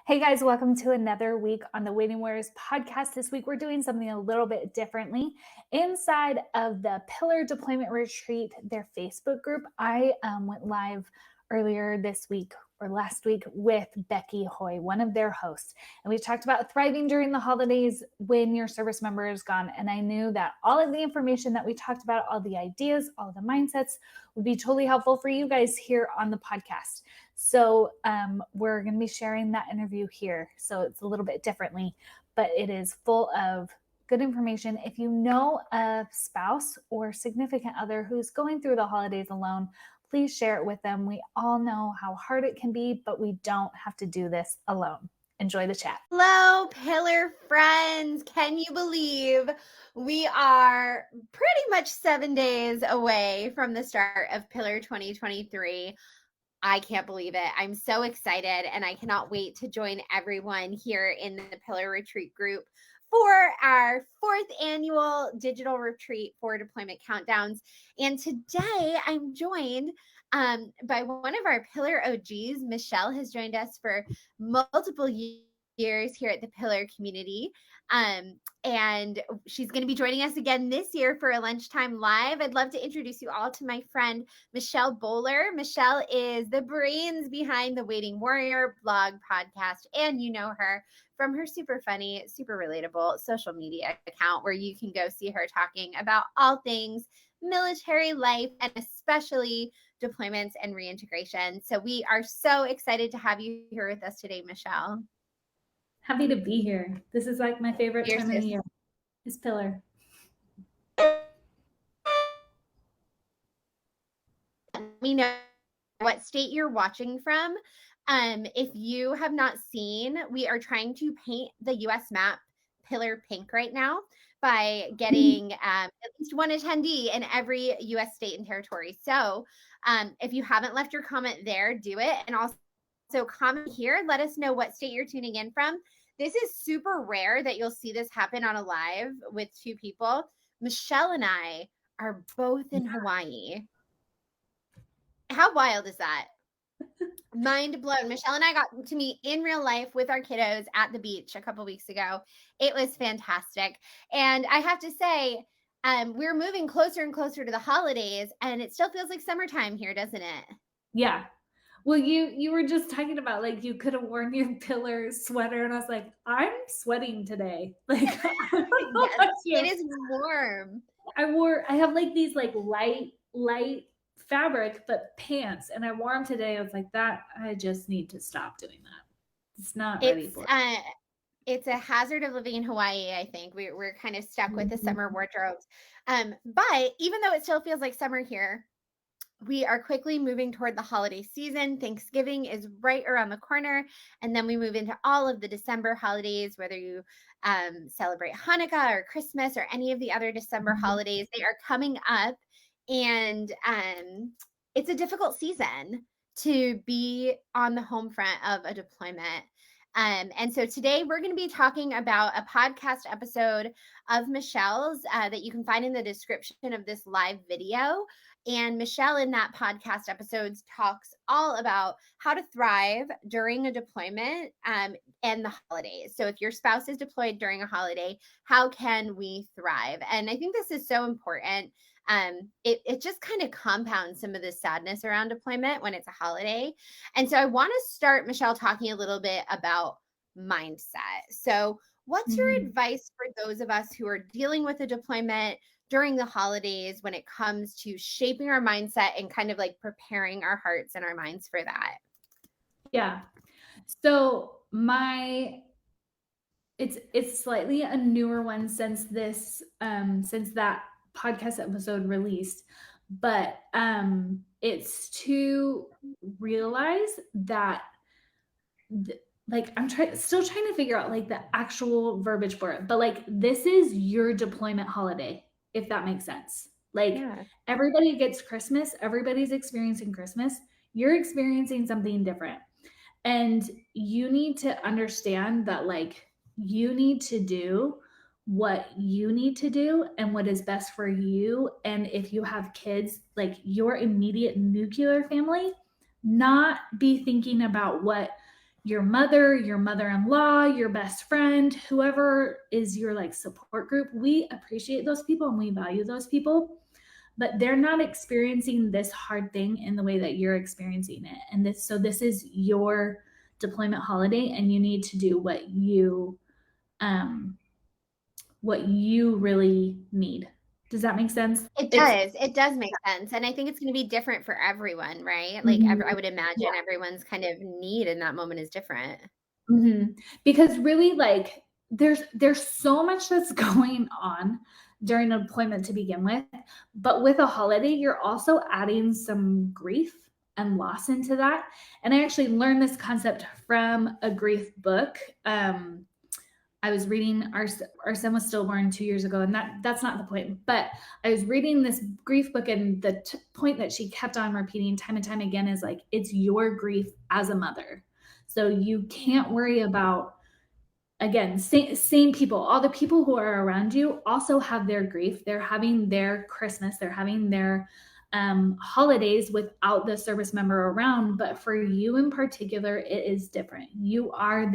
Hey guys, welcome to another week on the Waiting Warriors podcast. This week we're doing something a little bit differently. Inside of the Pillar Deployment Retreat, their Facebook group, I went live earlier this week or last week with Becky Hoy, one of their hosts. And we talked about thriving during the holidays when your service member is gone. And I knew that all of the information that we talked about, all the ideas, all the mindsets would be totally helpful for you guys here on the podcast. So we're going to be sharing that interview here. So it's a little bit differently, but it is full of good information. If you know a spouse or significant other who's going through the holidays alone, please share it with them. We all know how hard it can be, but we don't have to do this alone. Enjoy the chat. Hello, Pillar friends. Can you believe we are pretty much 7 days away from the start of Pillar 2023? I can't believe it. I'm so excited, and I cannot wait to join everyone here in the Pillar Retreat group for our 4th annual digital retreat for deployment countdowns. And today I'm joined by one of our Pillar OGs. Michelle has joined us for multiple years here at the Pillar community. And she's going to be joining us again this year for a lunchtime live. I'd love to introduce you all to my friend, Michelle Bowler. Michelle is the brains behind the Waiting Warrior blog podcast, and you know her from her super funny, super relatable social media account where you can go see her talking about all things military life and especially deployments and reintegration. So we are so excited to have you here with us today, Michelle. Happy to be here. This is like my favorite time of the year. Is Pillar. Let me know what state you're watching from. If you have not seen, we are trying to paint the U.S. map pillar pink right now by getting at least one attendee in every U.S. state and territory. So if you haven't left your comment there, do it. And also comment here. Let us know what state you're tuning in from. This is super rare that you'll see this happen on a live with two people. Michelle and I are both in Hawaii. How wild is that? Mind blown. Michelle and I got to meet in real life with our kiddos at the beach a couple weeks ago. It was fantastic. And I have to say, we're moving closer and closer to the holidays, and it still feels like summertime here, doesn't it? Yeah. Well, you were just talking about like you could have worn your Pillar sweater, and I was like, I'm sweating today. Like, yes, it is warm. I have like these like light fabric, but pants, and I wore them today. I was like, that I just need to stop doing that. It's not ready for it. It's a hazard of living in Hawaii, I think. We're kind of stuck with the summer wardrobes. But even though it still feels like summer here, we are quickly moving toward the holiday season. Thanksgiving is right around the corner. And then we move into all of the December holidays, whether you celebrate Hanukkah or Christmas or any of the other December holidays, they are coming up. And it's a difficult season to be on the home front of a deployment. And so today we're going to be talking about a podcast episode of Michelle's that you can find in the description of this live video. And Michelle in that podcast episode talks all about how to thrive during a deployment and the holidays. So if your spouse is deployed during a holiday, how can we thrive? And I think this is so important. It just kind of compounds some of the sadness around deployment when it's a holiday. And so I want to start, Michelle, talking a little bit about mindset. So what's your advice for those of us who are dealing with a deployment during the holidays when it comes to shaping our mindset and kind of like preparing our hearts and our minds for that? Yeah. So it's slightly a newer one since that podcast episode released, but it's to realize that like I'm still trying to figure out like the actual verbiage for it, but like this is your deployment holiday, if that makes sense. Like everybody gets Christmas, everybody's experiencing Christmas, you're experiencing something different. And you need to understand that like you need to do what you need to do and what is best for you. And if you have kids, like your immediate nuclear family, not be thinking about what your mother, your mother-in-law, your best friend, whoever is your like support group, we appreciate those people and we value those people, but they're not experiencing this hard thing in the way that you're experiencing it. And this is your deployment holiday, and you need to do um what you really need. Does that make sense? It It's does. It does make sense, and I think it's gonna be different for everyone, right? Like, Mhm. I would imagine everyone's kind of need in that moment is different. Because really, like, there's so much that's going on during an deployment to begin with, but with a holiday, you're also adding some grief and loss into that. And I actually learned this concept from a grief book. I was reading our son was stillborn 2 years ago, and that's not the point. But I was reading this grief book, and the point that she kept on repeating time and time again is like, it's your grief as a mother. So you can't worry about, again, same people, all the people who are around you also have their grief. They're having their Christmas, they're having their holidays without the service member around. But for you in particular, it is different. You're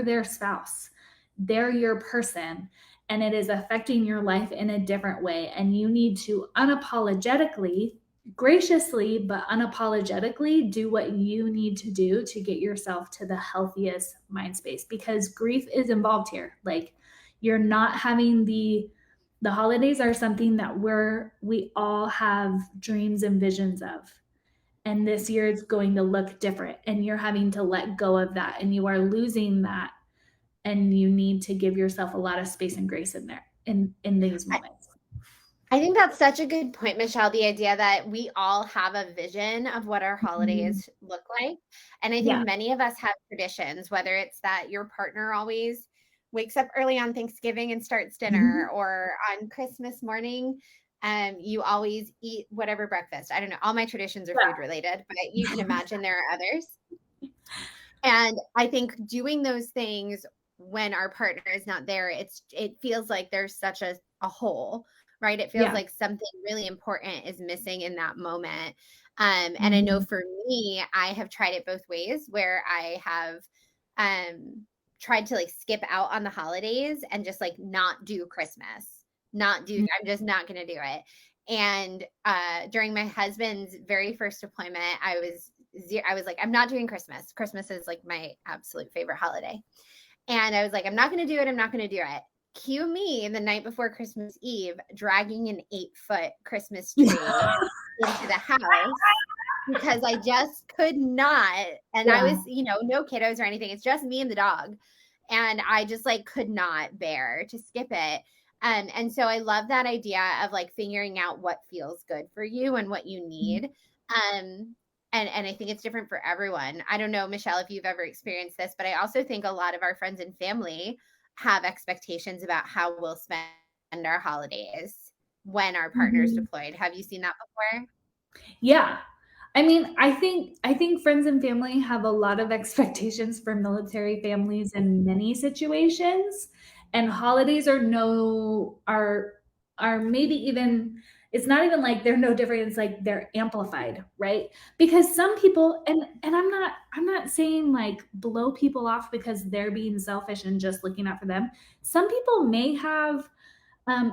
their spouse, they're your person, and it is affecting your life in a different way. And you need to unapologetically, graciously, but unapologetically do what you need to do to get yourself to the healthiest mind space, because grief is involved here. Like, you're not having the holidays are something that we all have dreams and visions of, and this year it's going to look different, and you're having to let go of that, and you are losing that, and you need to give yourself a lot of space and grace in there in these moments. I think that's such a good point, Michelle. The idea that we all have a vision of what our Mhm. holidays look like. And I think Yeah. many of us have traditions, whether it's that your partner always wakes up early on Thanksgiving and starts dinner, Mhm. or on Christmas morning, you always eat whatever breakfast. I don't know. All my traditions are food related, but you can imagine there are others. And I think doing those things when our partner is not there, it feels like there's such a hole, right? It feels Yeah. like something really important is missing in that moment. And I know Mhm. for me, I have tried it both ways where I have tried to like skip out on the holidays and just like not do Christmas. Not do, I'm just not gonna do it. And during my husband's very first deployment, I was like, I'm not doing Christmas. Christmas is like my absolute favorite holiday. And I was like, I'm not going to do it. I'm not going to do it. Cue me the night before Christmas Eve dragging an 8-foot Christmas tree into the house because I just could not. And I Yeah. was, no kiddos or anything. It's just me and the dog. And I just like could not bear to skip it. And so I love that idea of like figuring out what feels good for you and what you need. Um, and I think it's different for everyone. I don't know, Michelle, if you've ever experienced this, but I also think a lot of our friends and family have expectations about how we'll spend our holidays when our partner's Mhm. deployed. Have you seen that before? Yeah. I mean, I think friends and family have a lot of expectations for military families in many situations, and holidays are maybe even, it's not even like they're no different, it's like they're amplified, right? Because some people, and I'm not saying like blow people off because they're being selfish and just looking out for them. Some people may have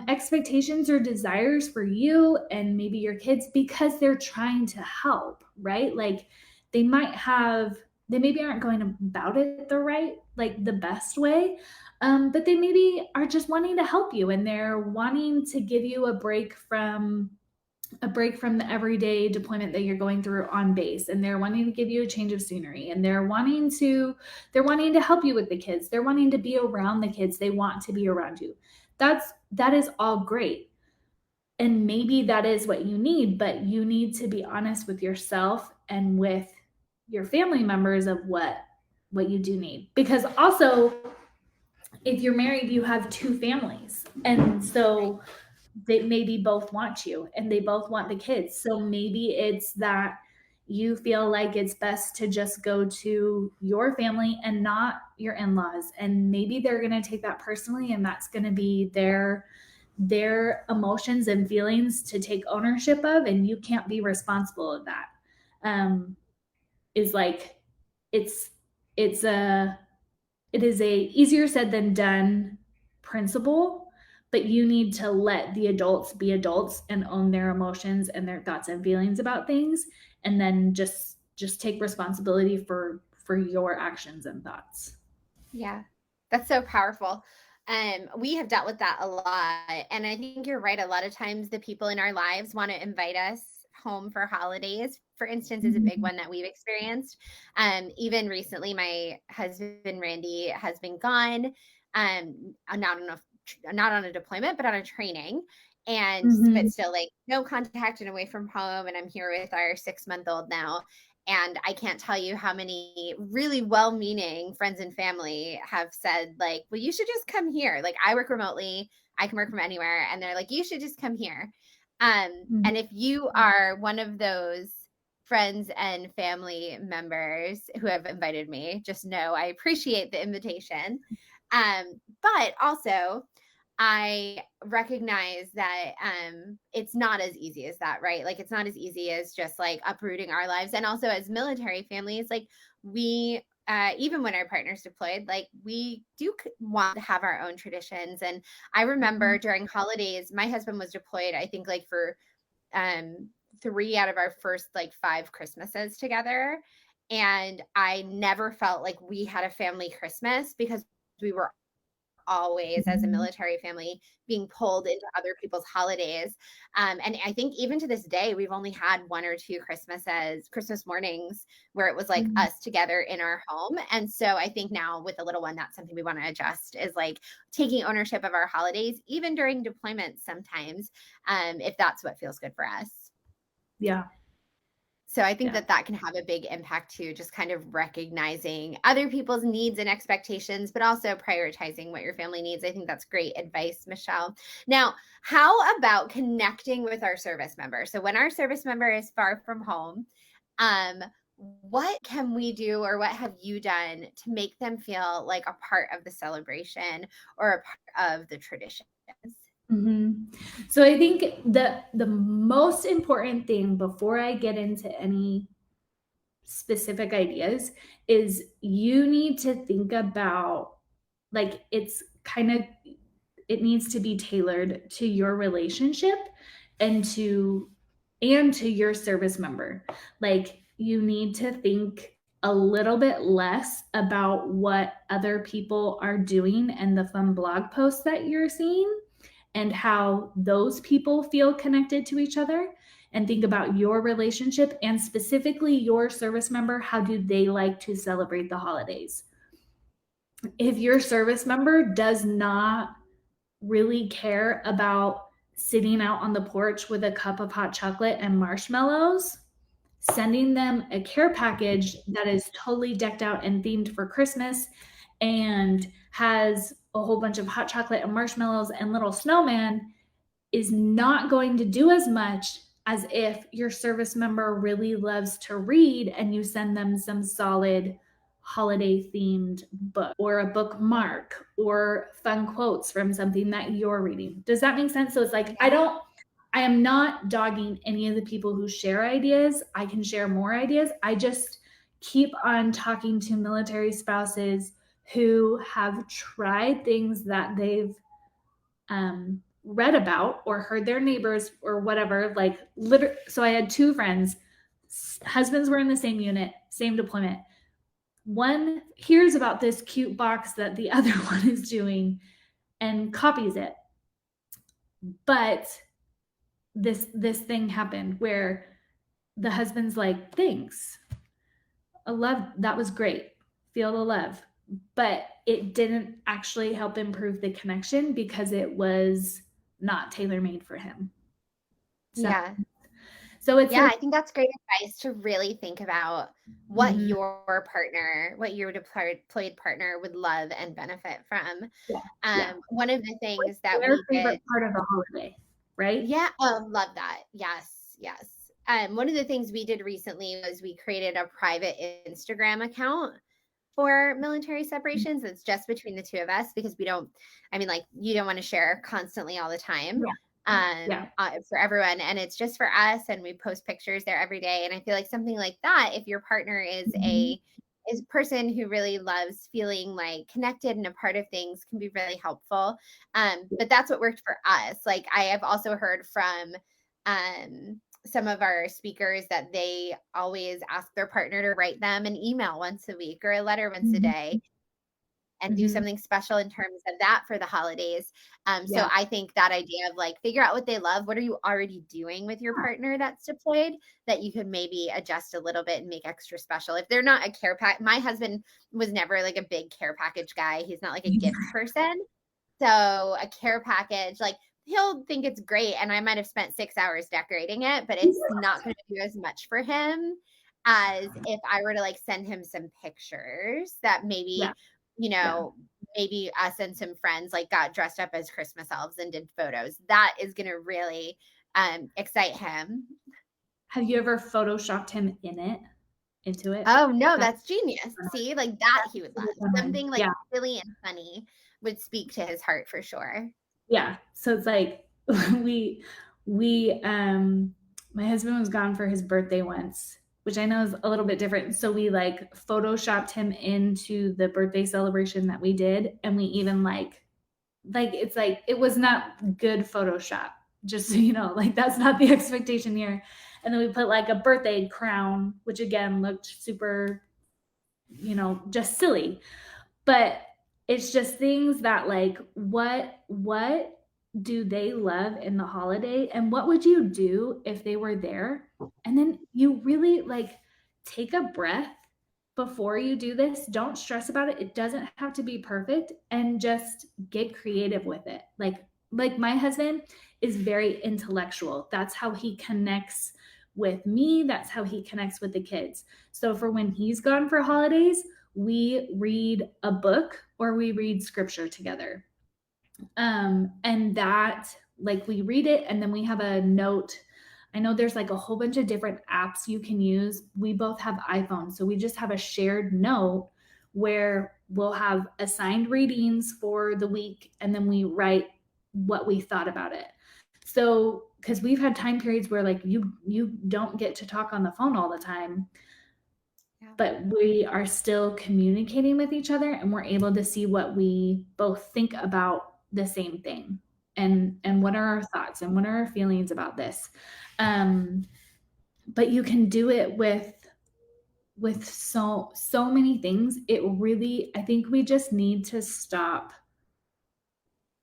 expectations or desires for you and maybe your kids because they're trying to help, right? Like, they might have, they maybe aren't going about it the right, like the best way, but they maybe are just wanting to help you, and they're wanting to give you a break from the everyday deployment that you're going through on base, and they're wanting to give you a change of scenery, and they're wanting to help you with the kids, they're wanting to be around the kids, they want to be around you. That is all great, and maybe that is what you need, but you need to be honest with yourself and with your family members of what you do need, because also, if you're married, you have two families, and so they maybe both want you and they both want the kids. So maybe it's that you feel like it's best to just go to your family and not your in-laws. And maybe they're going to take that personally, and that's going to be their emotions and feelings to take ownership of, and you can't be responsible of that. Is like, it's it is a easier said than done principle, but you need to let the adults be adults and own their emotions and their thoughts and feelings about things, and then just take responsibility for your actions and thoughts. Yeah, that's so powerful. We have dealt with that a lot. And I think you're right. A lot of times the people in our lives want to invite us home for holidays, for instance, is a big Mhm. one that we've experienced. Even recently, my husband Randy has been gone, not on a deployment, but on a training. And but Mhm. still like no contact and away from home. And I'm here with our 6 month old now. And I can't tell you how many really well meaning friends and family have said, like, well, you should just come here. Like, I work remotely, I can work from anywhere. And they're like, you should just come here. Mhm. And if you are one of those friends and family members who have invited me, just know I appreciate the invitation. But also, I recognize that it's not as easy as that, right? Like it's not as easy as just like uprooting our lives. And also as military families, like we even when our partner's deployed, like we do want to have our own traditions. And I remember Mhm. during holidays, my husband was deployed, I think like for um 3 out of our first like 5 Christmases together. And I never felt like we had a family Christmas because we were always as a Mhm. military family being pulled into other people's holidays. And I think even to this day, we've only had 1 or 2 Christmas mornings where it was like Mhm. us together in our home. And so I think now with the little one, that's something we want to adjust is like taking ownership of our holidays, even during deployments sometimes, if that's what feels good for us. Yeah. So I think Yeah. that that can have a big impact too, just kind of recognizing other people's needs and expectations, but also prioritizing what your family needs. I think that's great advice, Michelle. Now, how about connecting with our service member? So when our service member is far from home, um, what can we do or what have you done to make them feel like a part of the celebration or a part of the traditions? Mhm. So I think the most important thing before I get into any specific ideas is you need to think about, like, it's kind of, it needs to be tailored to your relationship and to your service member. Like, you need to think a little bit less about what other people are doing and the fun blog posts that you're seeing and how those people feel connected to each other, and think about your relationship and specifically your service member. How do they like to celebrate the holidays? If your service member does not really care about sitting out on the porch with a cup of hot chocolate and marshmallows, sending them a care package that is totally decked out and themed for Christmas and has a whole bunch of hot chocolate and marshmallows and little snowman is not going to do as much as if your service member really loves to read and you send them some solid holiday themed book or a bookmark or fun quotes from something that you're reading. Does that make sense? So it's like, Yeah. I am not dogging any of the people who share ideas. I can share more ideas. I just keep on talking to military spouses who have tried things that they've read about or heard their neighbors or whatever. Like, so I had two friends, husbands were in the same unit, same deployment. One hears about this cute box that the other one is doing and copies it. But this thing happened where the husband's like, thanks, I love, that was great, feel the love, but it didn't actually help improve the connection because it was not tailor made for him. So Yeah. so it's Yeah, like, I think that's great advice to really think about what mhm, your partner, what your deployed partner would love and benefit from. yeah, yeah. One of the What's things that their we favorite did, part of the holiday, right? yeah, oh, love that. Yes, yes. One of the things we did recently was we created a private Instagram account for military separations. It's just between the two of us because we don't, I mean, like, you don't want to share constantly all the time Yeah, yeah. for everyone. And it's just for us. And we post pictures there every day. And I feel like something like that, if your partner is Mhm. is a person who really loves feeling like connected and a part of things can be really helpful. But that's what worked for us. Like I have also heard from some of our speakers that they always ask their partner to write them an email once a week or a letter once a Mhm. day and do Mhm. something special in terms of that for the holidays. So Yeah. I think that idea of like figure out what they love. What are you already doing with your partner that's deployed that you could maybe adjust a little bit and make extra special? If they're not a care pack, my husband was never like a big care package guy. He's not like a gift person. So a care package, like he'll think it's great. And I might have spent 6 hours decorating it, but it's not going to do as much for him as if I were to like send him some pictures that Yeah. maybe, Yeah. maybe us and some friends like got dressed up as Christmas elves and did photos. That is going to really excite him. Have you ever photoshopped him into it? Oh no, That's that's genius. See, like that he would love. super fun. Something like Yeah. silly and funny would speak to his heart for sure. Yeah. So it's like we my husband was gone for his birthday once, which I know is a little bit different. So we like photoshopped him into the birthday celebration that we did, and we even like it's like it was not good Photoshop, just so you know, like that's not the expectation here. And then we put like a birthday crown, which again looked super, just silly. But it's just things that like what do they love in the holiday and what would you do if they were there? And then you really like take a breath before you do this. Don't stress about it. It doesn't have to be perfect and just get creative with it. Like my husband is very intellectual. That's how he connects with me. That's how he connects with the kids. So for when he's gone for holidays, we read a book or we read scripture together. And that, like, we read it and then we have a note. I know there's like a whole bunch of different apps you can use. We both have iPhones, so we just have a shared note where we'll have assigned readings for the week and then we write what we thought about it. So, because we've had time periods where like you don't get to talk on the phone all the time, Yeah. but we are still communicating with each other and we're able to see what we both think about the same thing and what are our thoughts and what are our feelings about this. But you can do it with so many things. It really, I think we just need to stop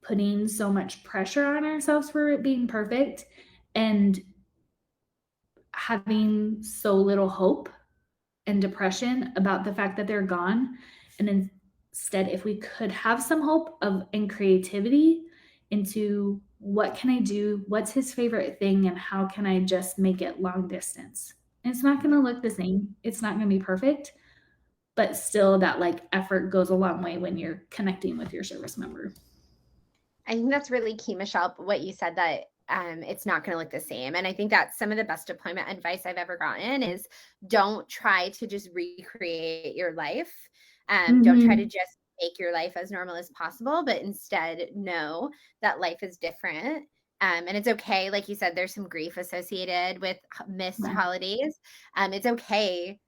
putting so much pressure on ourselves for it being perfect and having so little hope and depression about the fact that they're gone. And instead, if we could have some hope of and creativity into what can I do, what's his favorite thing, and how can I just make it long distance. And it's not going to look the same. It's not going to be perfect, but still that like effort goes a long way when you're connecting with your service member. I think that's really key, Michelle, what you said that it's not going to look the same. And I think that's some of the best deployment advice I've ever gotten is don't try to just recreate your life. Don't try to Mm-hmm. just make your life as normal as possible, but instead know that life is different. And it's okay. Like you said, there's some grief associated with missed Right. holidays. It's okay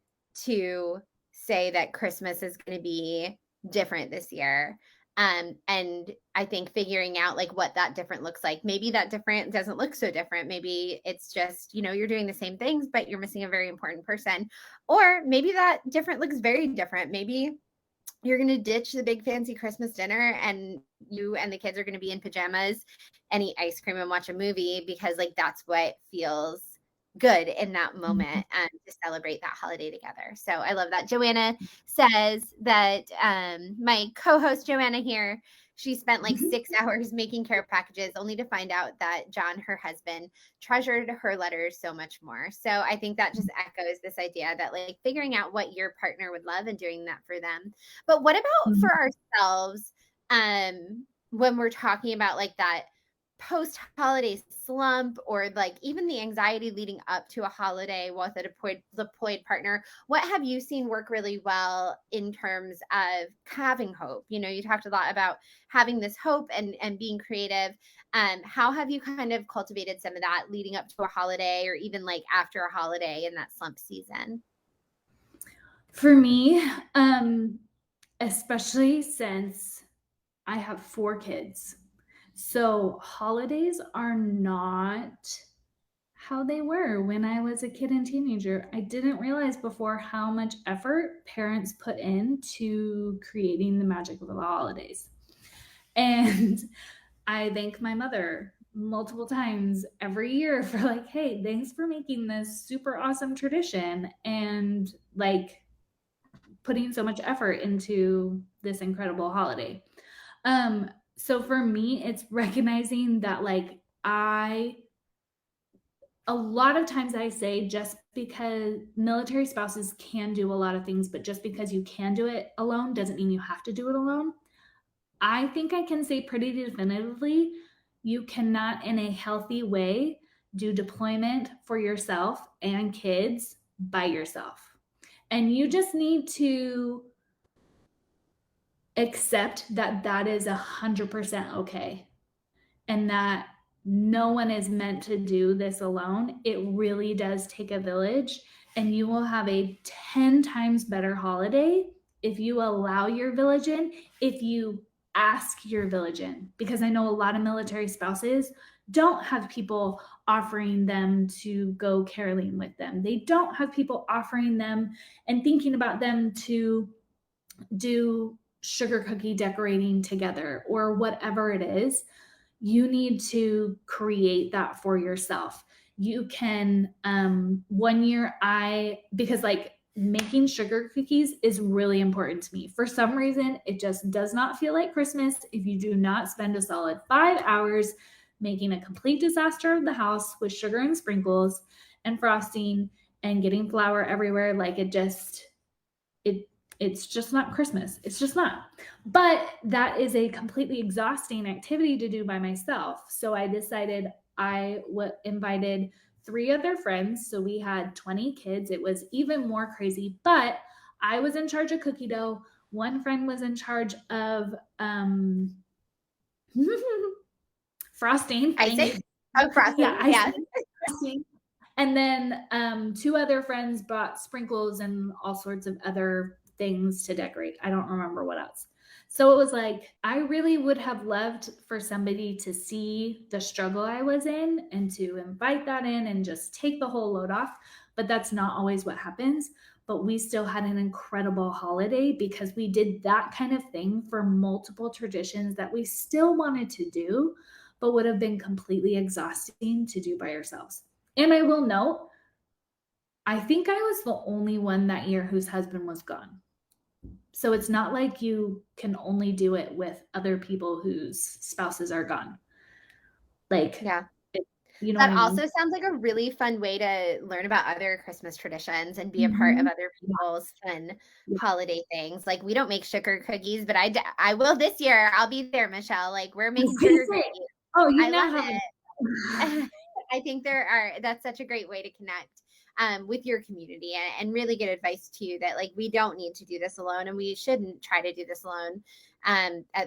to say that Christmas is going to be different this year. And I think figuring out like what that different looks like, maybe that different doesn't look so different. Maybe it's just, you're doing the same things, but you're missing a very important person. Or maybe that different looks very different. Maybe you're going to ditch the big fancy Christmas dinner and you and the kids are going to be in pajamas and eat ice cream and watch a movie because like that's what feels good in that moment and to celebrate that holiday together. So I love that. Joanna says that my co-host Joanna here, she spent like 6 hours making care packages only to find out that John, her husband, treasured her letters so much more. So I think that just echoes this idea that like figuring out what your partner would love and doing that for them. But what about for ourselves when we're talking about like that post holiday slump or like even the anxiety leading up to a holiday with a deployed partner? What have you seen work really well in terms of having hope? You talked a lot about having this hope and being creative. How have you kind of cultivated some of that leading up to a holiday or even like after a holiday in that slump season? For me, especially since I have 4 kids. So holidays are not how they were when I was a kid and teenager. I didn't realize before how much effort parents put into creating the magic of the holidays. And I thank my mother multiple times every year for like, hey, thanks for making this super awesome tradition and like putting so much effort into this incredible holiday. So for me, it's recognizing that like a lot of times I say just because military spouses can do a lot of things, but just because you can do it alone doesn't mean you have to do it alone. I think I can say pretty definitively you cannot, in a healthy way, do deployment for yourself and kids by yourself. And you just need to accept that that is 100% okay and that no one is meant to do this alone. It really does take a village, and you will have a 10 times better holiday if you allow your village in, if you ask your village in. Because I know a lot of military spouses don't have people offering them to go caroling with them, they don't have people offering them and thinking about them to do sugar cookie decorating together or whatever it is. You need to create that for yourself. You can, one year because like making sugar cookies is really important to me. For some reason, it just does not feel like Christmas if you do not spend a solid 5 hours making a complete disaster of the house with sugar and sprinkles and frosting and getting flour everywhere. Like it it's just not Christmas. It's just not. But that is a completely exhausting activity to do by myself. So I decided invited 3 other friends. So we had 20 kids. It was even more crazy. But I was in charge of cookie dough. One friend was in charge of frosting. Thank Icing? you. Oh, Yeah, frosting. I Yeah. said frosting. And then 2 other friends bought sprinkles and all sorts of other things to decorate. I don't remember what else. So it was like, I really would have loved for somebody to see the struggle I was in and to invite that in and just take the whole load off. But that's not always what happens. But we still had an incredible holiday because we did that kind of thing for multiple traditions that we still wanted to do, but would have been completely exhausting to do by ourselves. And I will note, I think I was the only one that year whose husband was gone. So it's not like you can only do it with other people whose spouses are gone. Like, Yeah. you know what That I also mean? sounds like a really fun way to learn about other Christmas traditions and be a part of Mhm. other people's fun Yeah. holiday things. Like, we don't make sugar cookies, but I will this year. I'll be there, Michelle. Like, we're making sugar cookies. Oh, you I now love have it. I think that's such a great way to connect with your community and really good advice too that like we don't need to do this alone and we shouldn't try to do this alone.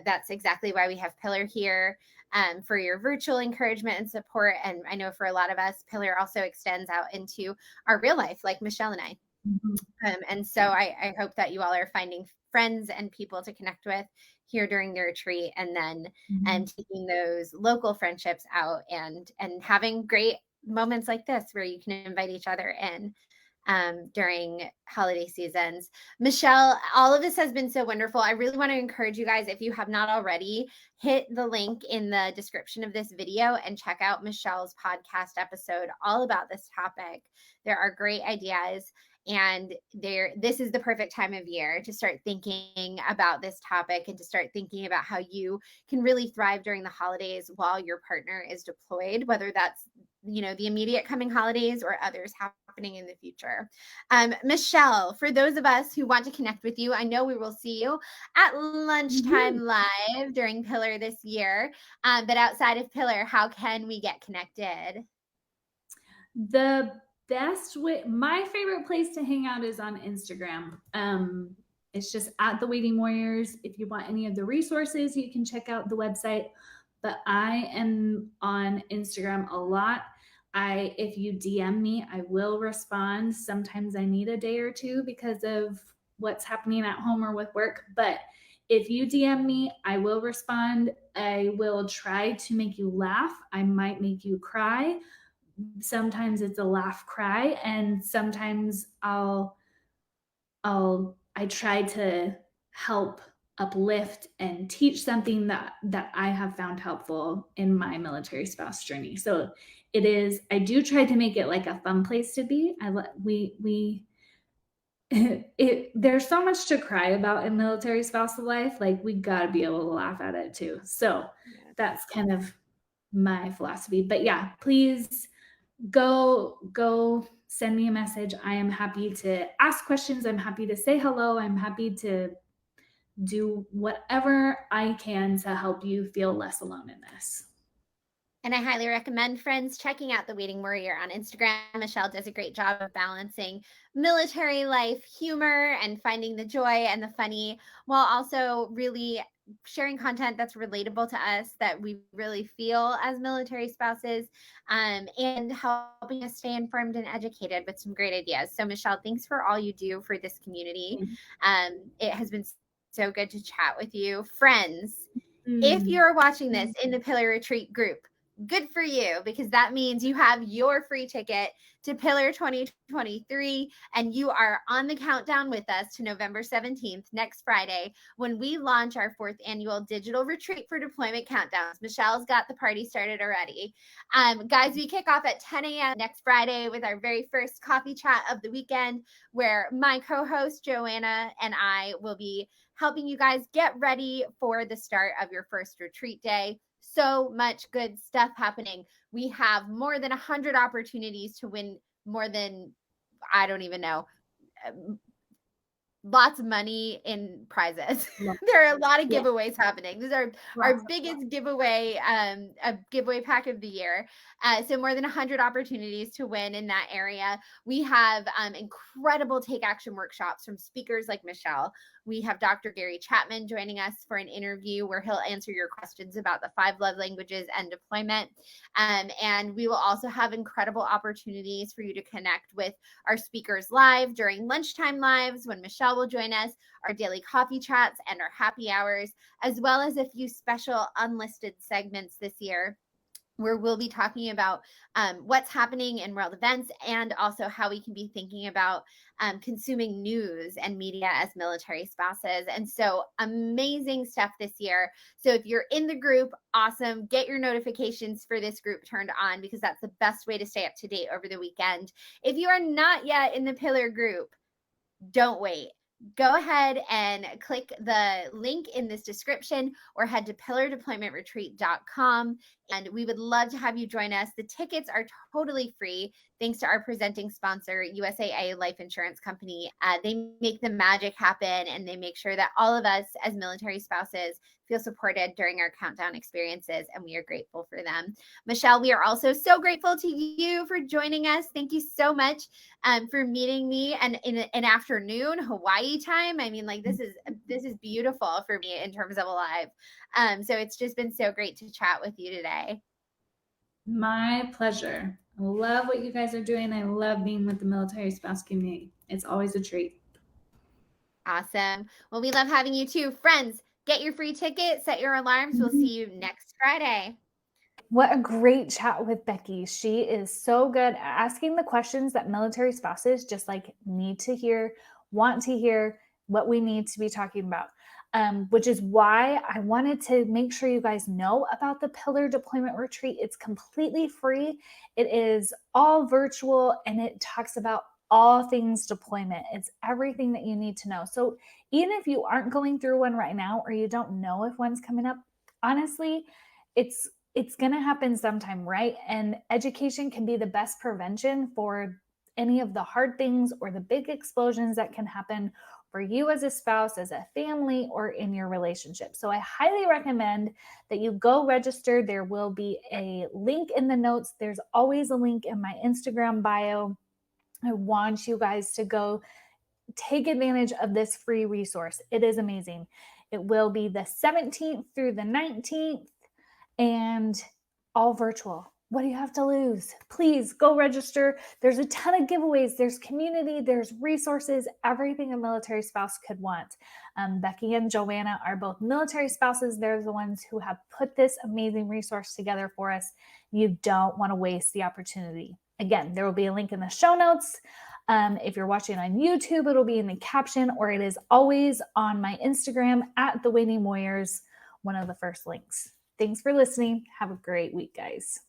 That's exactly why we have Pillar here for your virtual encouragement and support. And I know for a lot of us, Pillar also extends out into our real life, like Michelle and I. Mhm. And so I hope that you all are finding friends and people to connect with here during the retreat and then Mhm. and taking those local friendships out and having great moments like this where you can invite each other in during holiday seasons. Michelle, all of this has been so wonderful. I really want to encourage you guys, if you have not already, hit the link in the description of this video and check out Michelle's podcast episode all about this topic. There are great ideas. And this is the perfect time of year to start thinking about this topic and to start thinking about how you can really thrive during the holidays while your partner is deployed, whether that's the immediate coming holidays or others happening in the future. Michelle, for those of us who want to connect with you, I know we will see you at lunchtime Mhm. live during Pillar this year. But outside of Pillar, how can we get connected? The best way, my favorite place to hang out is on Instagram. It's just at the Waiting Warriors. If you want any of the resources, you can check out the website. But I am on Instagram a lot. If you DM me, I will respond. Sometimes I need a day or two because of what's happening at home or with work. But if you DM me, I will respond. I will try to make you laugh. I might make you cry. Sometimes it's a laugh cry, and sometimes I try to help uplift and teach something that I have found helpful in my military spouse journey. So it is, I do try to make it like a fun place to be. We there's so much to cry about in military spousal life. Like we got to be able to laugh at it too. So Yes. that's kind of my philosophy. But yeah, please go send me a message. I am happy to ask questions. I'm happy to say hello. I'm happy to do whatever I can to help you feel less alone in this. And I highly recommend, friends, checking out The Waiting Warrior on Instagram. Michelle does a great job of balancing military life, humor, and finding the joy and the funny, while also really sharing content that's relatable to us, that we really feel as military spouses, and helping us stay informed and educated with some great ideas. So, Michelle, thanks for all you do for this community. It has been so good to chat with you. Friends, if Mm. you're watching this in the Pillar Retreat group, good for you, because that means you have your free ticket to Pillar 2023 and you are on the countdown with us to November 17th, next Friday, when we launch our 4th annual digital retreat for deployment countdowns. Michelle's got the party started already. Guys, we kick off at 10 a.m. next Friday with our very first coffee chat of the weekend, where my co-host Joanna and I will be helping you guys get ready for the start of your first retreat day. So much good stuff happening. We have more than 100 opportunities to win more than, I don't even know, lots of money in prizes. There are a lot of Yeah, giveaways happening. These are our lots. biggest giveaway, a giveaway pack of the year. So more than 100 opportunities to win in that area. We have incredible take action workshops from speakers like Michelle. We have Dr. Gary Chapman joining us for an interview where he'll answer your questions about the 5 love languages and deployment. And we will also have incredible opportunities for you to connect with our speakers live during lunchtime lives when Michelle will join us, our daily coffee chats, and our happy hours, as well as a few special unlisted segments this year, where we'll be talking about what's happening in world events, and also how we can be thinking about consuming news and media as military spouses. And so amazing stuff this year. So if you're in the group, awesome. Get your notifications for this group turned on, because that's the best way to stay up to date over the weekend. If you are not yet in the Pillar group, don't wait. Go ahead and click the link in this description, or head to pillardeploymentretreat.com. And we would love to have you join us. The tickets are totally free, thanks to our presenting sponsor, USAA Life Insurance Company. They make the magic happen, and they make sure that all of us as military spouses feel supported during our countdown experiences, and we are grateful for them. Michelle, we are also so grateful to you for joining us. Thank you so much for meeting me, and in an afternoon Hawaii time. I mean, like, this is beautiful for me in terms of alive. So it's just been so great to chat with you today. My pleasure. I love what you guys are doing. I love being with the military spouse community. It's always a treat. Awesome. Well, we love having you too. Friends, get your free ticket, set your alarms. We'll see you next Friday. What a great chat with Becky. She is so good at asking the questions that military spouses just like need to hear, want to hear, what we need to be talking about. Which is why I wanted to make sure you guys know about the Pillar Deployment Retreat. It's completely free. It is all virtual, and it talks about all things deployment. It's everything that you need to know. So even if you aren't going through one right now, or you don't know if one's coming up, honestly, it's going to happen sometime, right? And education can be the best prevention for any of the hard things or the big explosions that can happen for you as a spouse, as a family, or in your relationship. So I highly recommend that you go register. There will be a link in the notes. There's always a link in my Instagram bio. I want you guys to go take advantage of this free resource. It is amazing. It will be the 17th through the 19th, and all virtual. What do you have to lose? Please go register. There's a ton of giveaways. There's community. There's resources. Everything a military spouse could want. Becky and Joanna are both military spouses. They're the ones who have put this amazing resource together for us. You don't want to waste the opportunity. Again, there will be a link in the show notes. If you're watching on YouTube, it'll be in the caption, or it is always on my Instagram at The Waiting Warriors, one of the first links. Thanks for listening. Have a great week, guys.